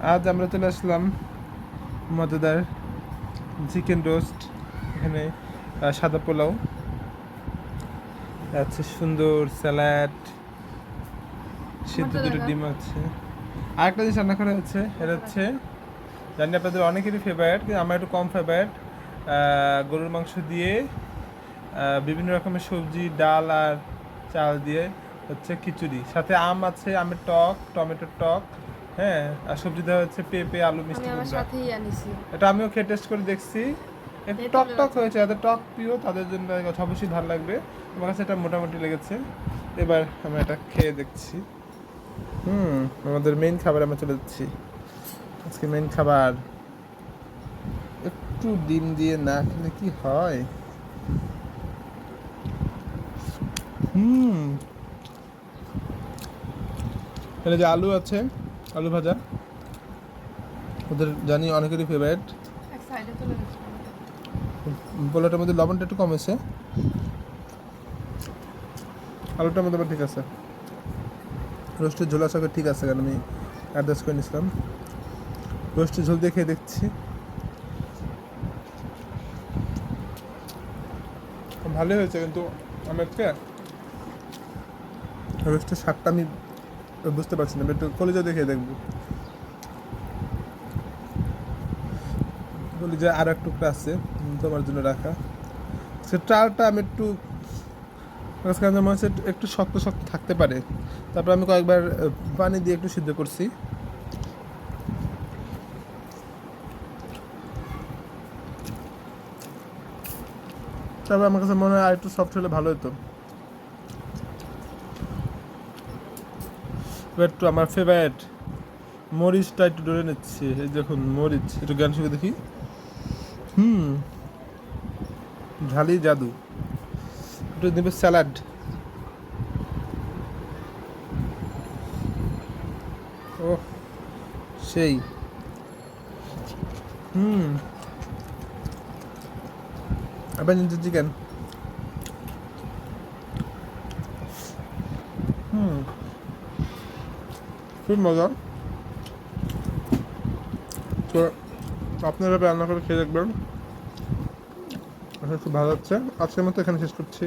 আজ আমরা চলে আসলাম মজাদার চিকেন রোস্ট, এখানে সাদা পোলাও আছে, সুন্দর স্যালাড, সিদ্ধ দুটো ডিম আছে। আরেকটা জিনিস রান্না করা হচ্ছে, এটা হচ্ছে জানি আপনাদের অনেকেরই ফেভারিট, কিন্তু আমার একটু কম ফেভারিট। গরুর মাংস দিয়ে বিভিন্ন রকমের সবজি, ডাল আর চাল দিয়ে হচ্ছে খিচুড়ি, সাথে আম আছে, আমের টক, টমেটোর টক, হ্যাঁ, আর সবজি দেওয়া হচ্ছে পেঁপে, আলু, মিষ্টি কুমড়া। এটা আমিও খেয়ে টেস্ট করে দেখছি, একটু টক টক হয়েছে। যাদের টক প্রিয় তাদের জন্য অবশ্যই ভালো লাগবে। আমার কাছে এটা মোটামুটি লেগেছে। এবার আমরা এটা খেয়ে দেখছি। আমাদের মেইন খাবার আমরা চলে যাচ্ছি। আজকে মেইন খাবার একটু ডিম দিয়ে না খেলে কি হয়। এখানে যে আলু আছে, আলু ভাজা, ওদের জানি অনেকেরই ফেভারিট। পোলাওটার মধ্যে লবণটা একটু কম হয়েছে, আলুটার মধ্যে আবার ঠিক আছে। রোস্টের ঝোল আশা করি ঠিক আছে, কারণ আমি অ্যাডজাস্ট করে নিয়েছিলাম। রোস্টের ঝোল দিয়ে খেয়ে দেখছি, ভালোই হয়েছে, কিন্তু আমি আজকে রোস্টের স্বাদটা আমি বুঝতে পারছি না। একটু কলিজা দেখে দেখবো, কলিজা আর এক টুকরা আছে তোমার জন্য রাখা। সে চালটা আমি একটু মনে হচ্ছে একটু শক্ত শক্ত থাকতে পারে। তারপর আমি কয়েকবার পানি দিয়ে একটু সিদ্ধ করছি। তারপর আমার কাছে মনে হয় আর একটু সফট হলে ভালো হতো। একটু আমার ফেভারিট মরিচটা একটু ডলে নিচ্ছি। এই দেখুন মরিচ, একটু জ্ঞান সুখে দেখি। ঝালি জাদু। একটু দেবে স্যালাড। ও সেই। আবার নিতে চিকেন। খুব মজা। তো আপনারা রান্না করে খেয়ে দেখবেন, খুব ভালো হচ্ছে। আজকের মতো এখানে শেষ করছি।